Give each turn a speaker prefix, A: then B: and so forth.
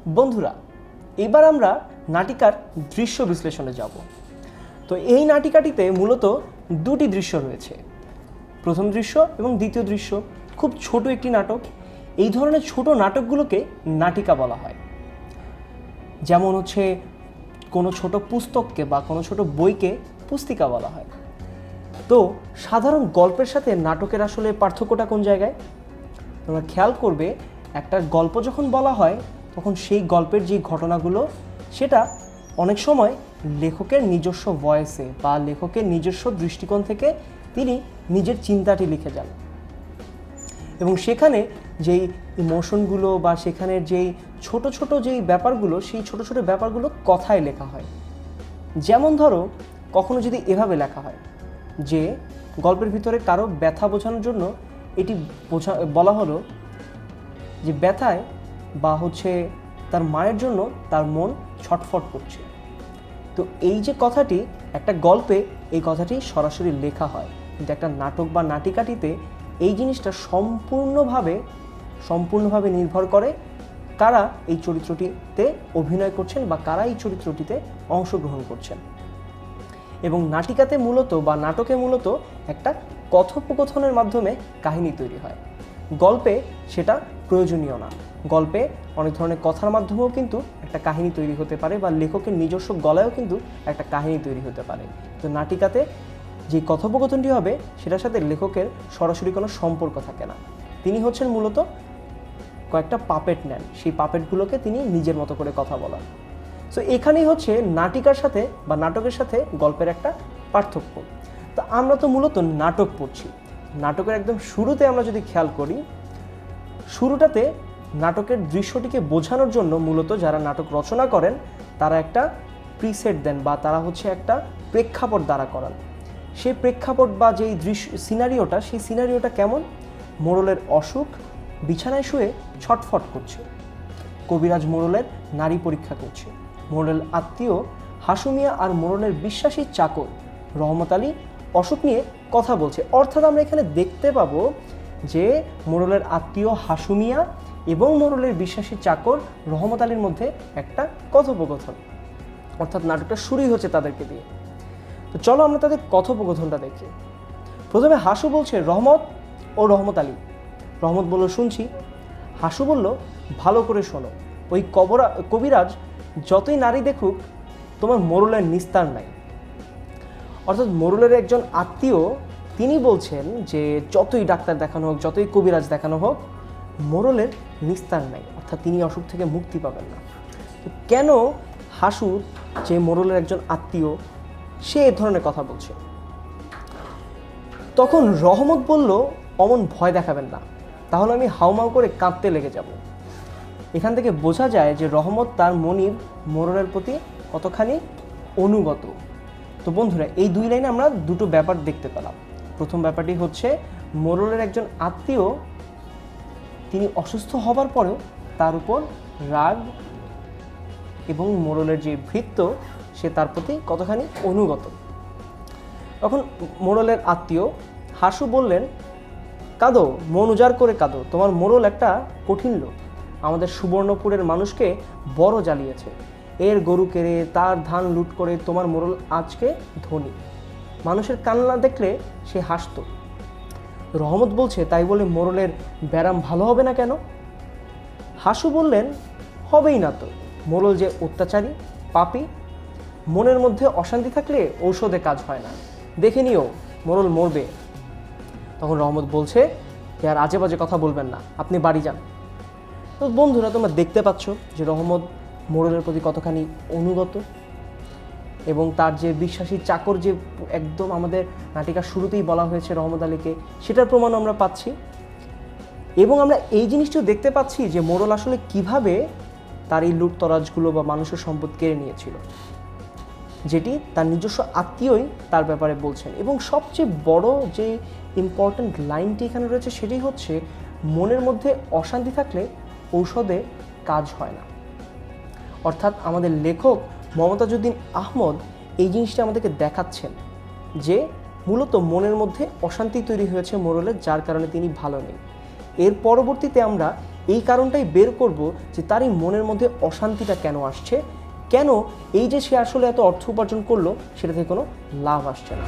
A: বন্ধুরা, এবার আমরা নাটিকার দৃশ্য বিশ্লেষণে যাব। তো এই নাটিকাটিতে মূলত দুটি দৃশ্য রয়েছে, প্রথম দৃশ্য এবং দ্বিতীয় দৃশ্য। খুব ছোট একটি নাটক। এই ধরনের ছোট নাটকগুলোকে নাটিকা বলা হয়। যেমন হচ্ছে কোনো ছোট পুস্তককে বা কোনো ছোট বইকে পুস্তিকা বলা হয়। তো সাধারণ গল্পের সাথে নাটকের আসলে পার্থক্যটা কোন জায়গায়? তোমরা খেয়াল করবে, একটা গল্প যখন বলা হয় তখন সেই গল্পের যে ঘটনাগুলো সেটা অনেক সময় লেখকের নিজস্ব ভয়েসে বা লেখকের নিজস্ব দৃষ্টিকোণ থেকে তিনি নিজের চিন্তাটি লিখে যান, এবং সেখানে যেই ইমোশনগুলো বা সেখানের যেই ছোট ছোট যেই ব্যাপারগুলো, সেই ছোট ছোট ব্যাপারগুলো কথায় লেখা হয়। যেমন ধরো, কখনো যদি এভাবে লেখা হয় যে গল্পের ভিতরে কারো ব্যথা বোঝানোর জন্য এটি বলা হলো যে ব্যথায় বা হচ্ছে তার মায়ের জন্য তার মন ছটফট করছে। তো এই যে কথাটি একটা গল্পে, এই কথাটি সরাসরি লেখা হয়, কিন্তু একটা নাটক বা নাটিকাটিতে এই জিনিসটা সম্পূর্ণভাবে নির্ভর করে কারা এই চরিত্রটিতে অভিনয় করছেন বা কারা এই চরিত্রটিতে অংশগ্রহণ করছেন। এবং নাটিকাতে মূলত বা নাটকে মূলত একটা কথোপকথনের মাধ্যমে কাহিনী তৈরি হয়। গল্পে সেটা প্রয়োজনীয় না। গল্পে অনেক ধরনের কথার মাধ্যমেও কিন্তু একটা কাহিনী তৈরি হতে পারে, বা লেখকের নিজস্ব গলায়ও কিন্তু একটা কাহিনী তৈরি হতে পারে। তো নাটিকাতে যে কথোপকথনটি হবে সেটার সাথে লেখকের সরাসরি কোনো সম্পর্ক থাকে না। তিনি হচ্ছেন মূলত কয়েকটা পাপেট নেন, সেই পাপেটগুলোকে তিনি নিজের মতো করে কথা বলান। সো এখানেই হচ্ছে নাটিকার সাথে বা নাটকের সাথে গল্পের একটা পার্থক্য। তো আমরা তো মূলত নাটক পড়ছি। নাটকের একদম শুরুতে আমরা যদি খেয়াল করি, শুরুটাতে নাটকের দৃশ্যটিকে বোঝানোর জন্য মূলত যারা নাটক রচনা করেন তারা একটা প্রিসেট দেন, বা তারা হচ্ছে একটা প্রেক্ষাপট দ্বারা করান। সেই প্রেক্ষাপট বা যেই দৃশ্য সিনারিওটা, সেই সিনারিওটা কেমন? মোড়লের অসুখ, বিছানায় শুয়ে ছটফট করছে। কবিরাজ মোড়লের নারী পরীক্ষা করছে। মোড়লের আত্মীয় হাসু মিয়া আর মোড়লের বিশ্বাসী চাকর রহমত আলী অসুখ নিয়ে কথা বলছে। অর্থাৎ আমরা এখানে দেখতে পাবো যে মোড়লের আত্মীয় হাসু মিয়া এবং মোড়লের বিশ্বাসী চাকর রহমত আলীর মধ্যে একটা কথোপকথন, অর্থাৎ নাটকটা শুরুই হচ্ছে তাদেরকে দিয়ে। তো চলো আমরা তাদের কথোপকথনটা দেখি। প্রথমে হাসু বলছে রহমত ও রহমত আলী। রহমত বলল শুনছি। হাসু বলল ভালো করে শোনো, ওই কবিরাজ যতই নারী দেখুক তোমার মোড়লের নিস্তার নাই। অর্থাৎ মোড়লের একজন আত্মীয় তিনি বলছেন যে যতই ডাক্তার দেখানো হোক, যতই কবিরাজ দেখানো হোক, মোড়লের নিস্তার নাই, অর্থাৎ তিনি অসুখ থেকে মুক্তি পাবেন না। কেন হাসু, যে মোড়লের একজন আত্মীয়, সে এ ধরনের কথা বলছে? তখন রহমত বলল অমন ভয় দেখাবেন না, তাহলে আমি হাউমাউ করে কাঁদতে লেগে যাব। এখান থেকে বোঝা যায় যে রহমত তার মনিব মোড়লের প্রতি কতখানি অনুগত। তো বন্ধুরা, এই দুই লাইনে আমরা দুটো ব্যাপার দেখতে পেলাম। প্রথম ব্যাপারটি হচ্ছে মোড়লের একজন আত্মীয় তিনি অসুস্থ হবার পরেও তার উপর রাগ, এবং মোড়লের যে ভৃত্য সে তার প্রতি কতখানি অনুগত। তখন মোড়লের আত্মীয় হাসু বললেন কাঁদো, মন উজাড় করে কাঁদো, তোমার মোড়ল একটা কঠিন লোক, আমাদের সুবর্ণপুরের মানুষকে বড় জ্বালিয়েছে। এর গরু কেড়ে তার ধান লুট করে তোমার মোড়ল আজকে ধনী। মানুষের কান্না দেখলে সে হাসত। রহমত বলছে তাই বলে মোড়লের ব্যারাম ভালো হবে না কেন? হাসু বললেন হবেই না তো, মোড়ল যে অত্যাচারী, পাপী, মনের মধ্যে অশান্তি থাকলে ঔষধে কাজ হয় না, দেখে নিও মোড়ল মরবে। তখন রহমত বলছে যে আর আজে বাজে কথা বলবেন না, আপনি বাড়ি যান। তো বন্ধুরা, তোমরা দেখতে পাচ্ছ যে রহমত মোড়লের প্রতি কতখানি অনুগত, এবং তার যে বিশ্বাসী চাকর, যে একদম আমাদের নাটিকার শুরুতেই বলা হয়েছে রহমত আলীকে, সেটার প্রমাণ আমরা পাচ্ছি। এবং আমরা এই জিনিসটিও দেখতে পাচ্ছি যে মোড়ল আসলে কিভাবে তার এই লুটতরাজগুলো বা মানুষের সম্পদ কেড়ে নিয়েছিল, যেটি তার নিজস্ব আত্মীয়ই তার ব্যাপারে বলছেন। এবং সবচেয়ে বড় যে ইম্পর্ট্যান্ট লাইনটি এখানে রয়েছে সেটি হচ্ছে মনের মধ্যে অশান্তি থাকলে ঔষধে কাজ হয় না। অর্থাৎ আমাদের লেখক মমতাজউদ্দিন আহমদ এই জিনিসটা আমাদেরকে দেখাচ্ছেন যে মূলত মনের মধ্যে অশান্তি তৈরি হয়েছে মোড়লের, যার কারণে তিনি ভালো নেই। এর পরবর্তীতে আমরা এই কারণটাই বের করব যে তার এই মনের মধ্যে অশান্তিটা কেন আসছে, কেন এই যে সে আসলে এত অর্থ উপার্জন করলো সেটা থেকে কোনো লাভ আসছে না।